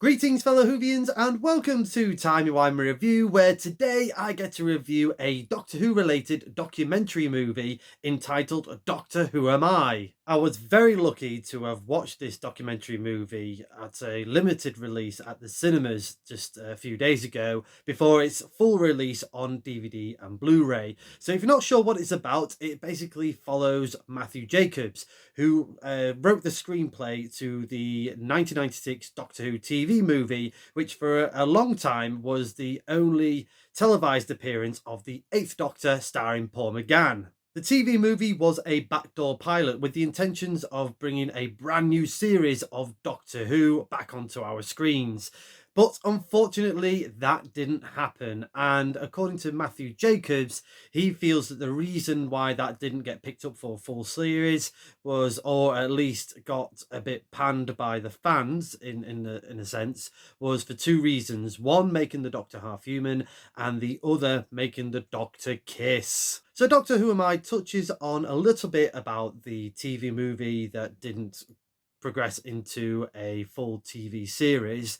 Greetings fellow Whovians and welcome to Timey Wimey Review, where today I get to review a Doctor Who related documentary movie entitled Doctor Who Am I? I was very lucky to have watched this documentary movie at a limited release at the cinemas just a few days ago before its full release on DVD and Blu-ray. So if you're not sure what it's about, it basically follows Matthew Jacobs, who wrote the screenplay to the 1996 Doctor Who TV movie, which for a long time was the only televised appearance of the Eighth Doctor starring Paul McGann. The TV movie was a backdoor pilot with the intentions of bringing a brand new series of Doctor Who back onto our screens. But unfortunately, that didn't happen. And according to Matthew Jacobs, he feels that the reason why that didn't get picked up for a full series was, or at least got a bit panned by the fans in a sense, was for two reasons. One, making the Doctor half human, and the other, making the Doctor kiss. So Doctor Who Am I touches on a little bit about the TV movie that didn't progress into a full TV series,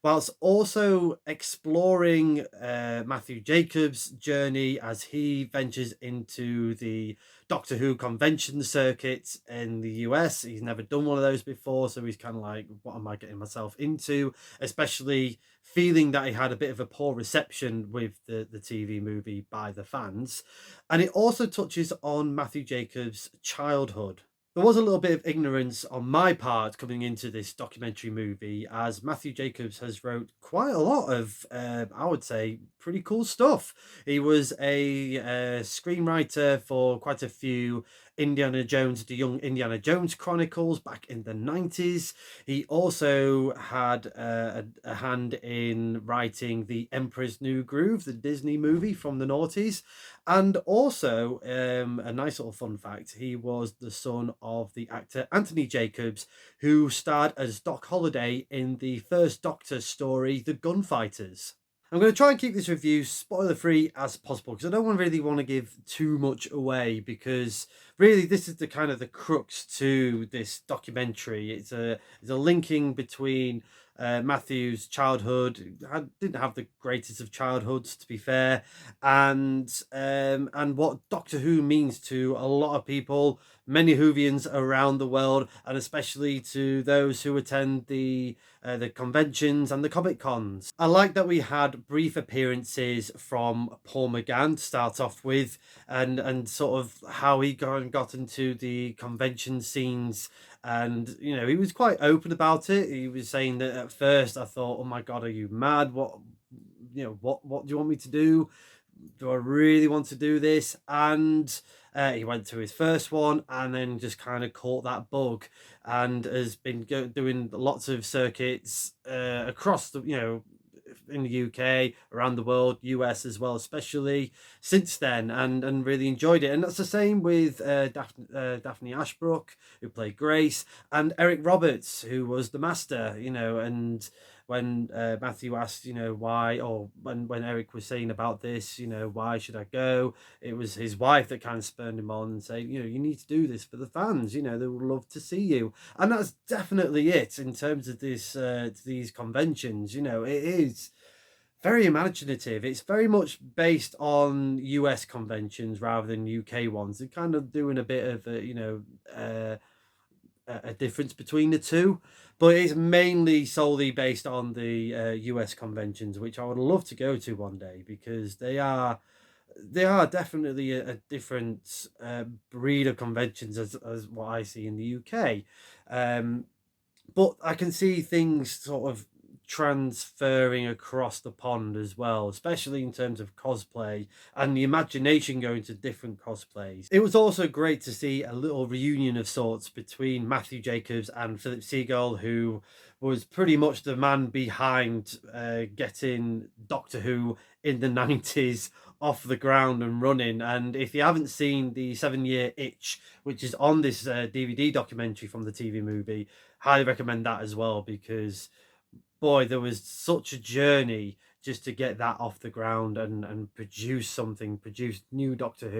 whilst also exploring Matthew Jacobs' journey as he ventures into the Doctor Who convention circuit in the US. He's never done one of those before, so he's kind of like, what am I getting myself into? Especially feeling that he had a bit of a poor reception with the TV movie by the fans. And it also touches on Matthew Jacobs' childhood. There was a little bit of ignorance on my part coming into this documentary movie, as Matthew Jacobs has wrote quite a lot of, I would say, pretty cool stuff. He was a screenwriter for quite a few Indiana Jones, the Young Indiana Jones Chronicles back in the 90s. He also had a hand in writing The Emperor's New Groove, the Disney movie from the noughties. And also, a nice little fun fact, he was the son of the actor Anthony Jacobs, who starred as Doc Holliday in the first Doctor story, The Gunfighters. I'm going to try and keep this review spoiler free as possible because I don't really want to give too much away, because really this is the kind of the crux to this documentary. It's a linking between Matthew's childhood. I didn't have the greatest of childhoods, to be fair, and what Doctor Who means to a lot of people, many Whovians around the world, and especially to those who attend the conventions and the Comic Cons. I like that we had brief appearances from Paul McGann to start off with, and sort of how he got into the convention scenes. And you know, he was quite open about it. He was saying that at first I thought, oh my god, are you mad? What, you know, what do you want me to do? Do I really want to do this? And he went to his first one and then just kind of caught that bug, and has been doing lots of circuits across the, you know, in the UK, around the world, US as well, especially since then, and really enjoyed it. And that's the same with Daphne Ashbrook, who played Grace, and Eric Roberts, who was the Master, you know. And when Matthew asked, you know, why, or when Eric was saying about this, you know, why should I go? It was his wife that kind of spurred him on and said, you know, you need to do this for the fans, you know, they would love to see you. And that's definitely it in terms of this these conventions. You know, it is very imaginative. It's very much based on US conventions rather than UK ones. They're kind of doing a bit of a, you know, a difference between the two, but it's mainly solely based on the US conventions, which I would love to go to one day, because they are definitely a different breed of conventions as what I see in the UK. But I can see things sort of transferring across the pond as well, especially in terms of cosplay and the imagination going to different cosplays. It was also great to see a little reunion of sorts between Matthew Jacobs and Philip Seagull, who was pretty much the man behind getting Doctor Who in the 90s off the ground and running. And if you haven't seen the 7-Year Itch, which is on this DVD documentary from the TV movie, highly recommend that as well, because boy, there was such a journey just to get that off the ground and produce new Doctor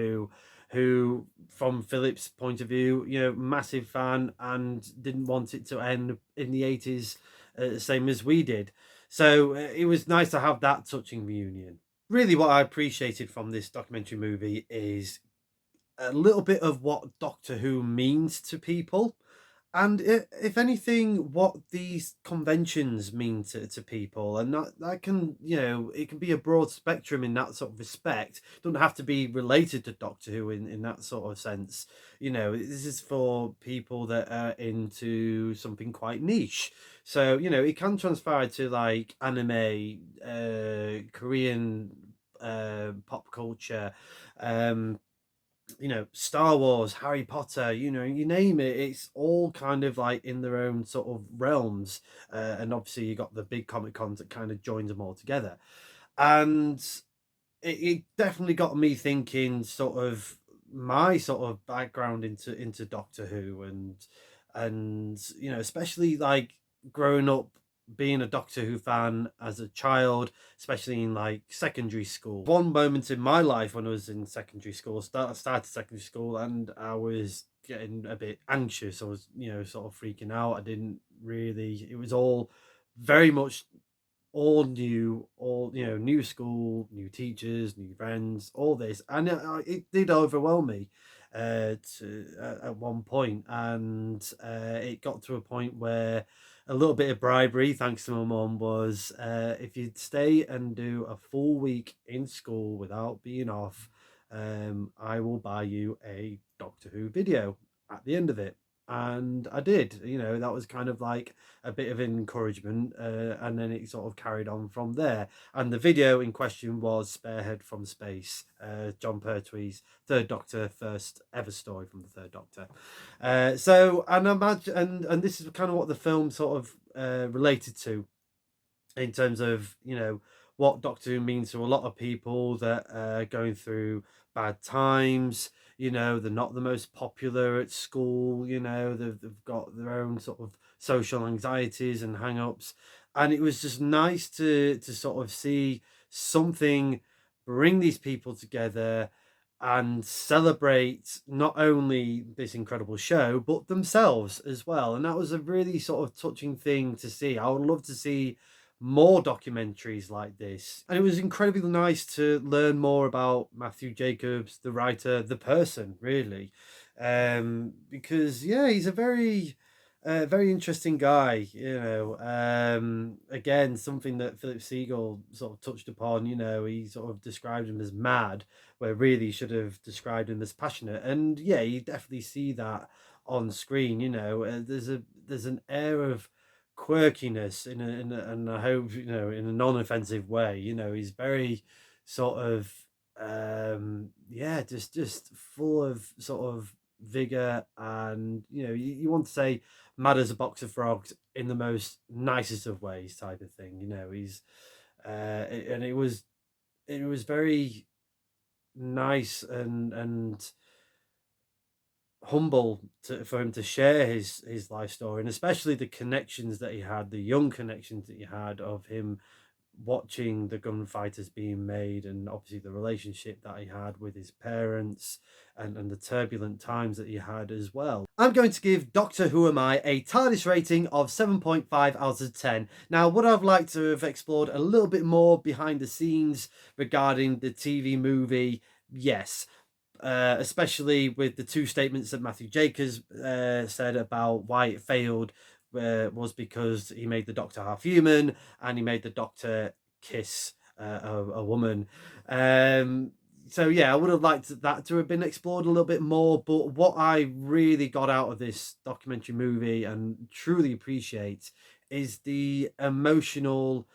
who from Philip's point of view, you know, massive fan, and didn't want it to end in the 80s same as we did. So it was nice to have that touching reunion. Really, what I appreciated from this documentary movie is a little bit of what Doctor Who means to people. And if anything, what these conventions mean to people, and that can, it can be a broad spectrum in that sort of respect. It doesn't have to be related to Doctor Who in that sort of sense. This is for people that are into something quite niche. So, it can transfer to like anime, Korean pop culture, um, Star Wars, Harry Potter, you name it, it's all kind of like in their own sort of realms. And obviously, you got the big Comic Cons that kind of joins them all together. And it definitely got me thinking, sort of my sort of background into Doctor Who, and especially like growing up being a Doctor Who fan as a child, especially in like secondary school. One moment in my life when I was in secondary school, started secondary school, and I was getting a bit anxious. I was, sort of freaking out. I didn't really. It was all very much all new, all new school, new teachers, new friends, all this, and it did overwhelm me at one point, and it got to a point where a little bit of bribery, thanks to my mum, was if you'd stay and do a full week in school without being off, I will buy you a Doctor Who video at the end of it. And I did. That was kind of like a bit of encouragement, and then it sort of carried on from there. And the video in question was Spearhead from Space, John Pertwee's Third Doctor, first ever story from the Third Doctor. So, and imagine, and this is kind of what the film sort of related to, in terms of what Doctor Who means to a lot of people that are going through bad times. They're not the most popular at school. They've got their own sort of social anxieties and hang-ups, and it was just nice to sort of see something bring these people together and celebrate not only this incredible show but themselves as well. And that was a really sort of touching thing to see. I would love to see more documentaries like this. And it was incredibly nice to learn more about Matthew Jacobs, the writer, the person, really. Because, yeah, he's a very interesting guy. Again, something that Philip Siegel sort of touched upon. He sort of described him as mad, where really he should have described him as passionate. And yeah, you definitely see that on screen. There's an air of quirkiness and I hope in a non-offensive way. He's very sort of yeah, just full of sort of vigor, and you want to say mad as a box of frogs in the most nicest of ways, type of thing. He's and it was very nice and humble for him to share his life story, and especially the connections that he had, the young connections that he had of him watching the gunfighters being made, and obviously the relationship that he had with his parents, and the turbulent times that he had as well. I'm going to give Doctor Who Am I a TARDIS rating of 7.5 out of 10. Now, would I've liked to have explored a little bit more behind the scenes regarding the TV movie? Yes. Especially with the two statements that Matthew Jacobs said about why it failed, was because he made the Doctor half human and he made the Doctor kiss a woman. So yeah, I would have liked that to have been explored a little bit more. But what I really got out of this documentary movie and truly appreciate is the emotional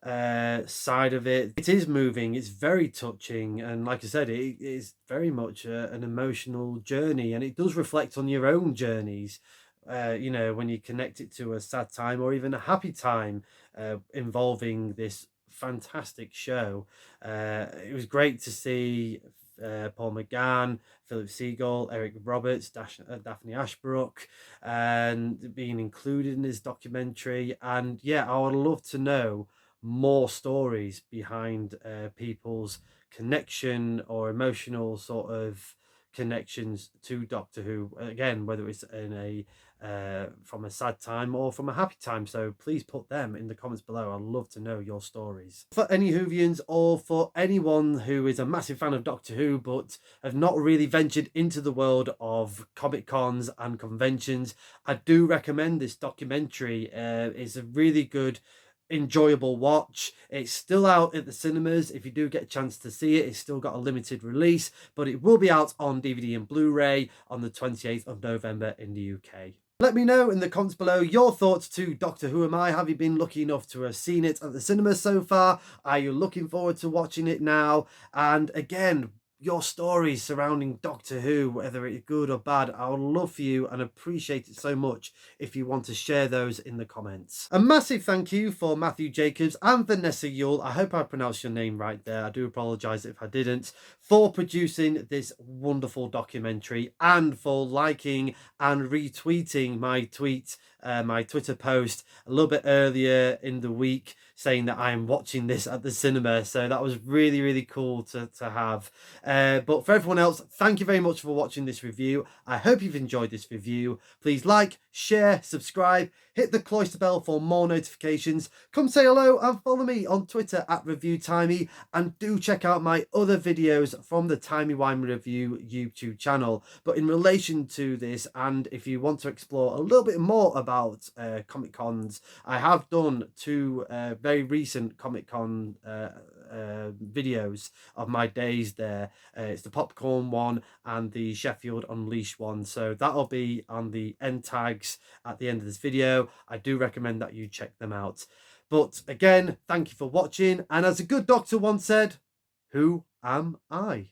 side of it. It is moving, it's very touching, and like I said, it is very much an emotional journey, and it does reflect on your own journeys. When you connect it to a sad time or even a happy time involving this fantastic show. It was great to see Paul McGann, Philip Siegel, Eric Roberts, Daphne Ashbrook, and being included in this documentary. And yeah, I would love to know more stories behind people's connection or emotional sort of connections to Doctor Who. Again, whether it's in a from a sad time or from a happy time. So please put them in the comments below. I'd love to know your stories. For any Whovians or for anyone who is a massive fan of Doctor Who but have not really ventured into the world of Comic Cons and conventions, I do recommend this documentary. It's a really good, enjoyable watch. It's still out at the cinemas. If you do get a chance to see it, it's still got a limited release, but it will be out on DVD and Blu-ray on the 28th of November in the UK. Let me know in the comments below your thoughts to Doctor Who Am I. Have you been lucky enough to have seen it at the cinema so far? Are you looking forward to watching it now? And again, your stories surrounding Doctor Who, whether it's good or bad, I would love for you and appreciate it so much if you want to share those in the comments. A massive thank you for Matthew Jacobs and Vanessa Yule, I hope I pronounced your name right there, I do apologise if I didn't, for producing this wonderful documentary and for liking and retweeting my tweet, my Twitter post a little bit earlier in the week saying that I'm watching this at the cinema. So that was really, really cool to have. But for everyone else, thank you very much for watching this review. I hope you've enjoyed this review. Please like, share, subscribe, hit the cloister bell for more notifications. Come say hello and follow me on Twitter at ReviewTimey, and do check out my other videos from the Timey Wimey Review YouTube channel. But in relation to this, and if you want to explore a little bit more about Comic Cons, I have done two very recent Comic Con videos of my days there. It's the popcorn one and the Sheffield Unleashed one, so that'll be on the end tags at the end of this video. I do recommend that you check them out. But again, thank you for watching, and as a good doctor once said, who am I?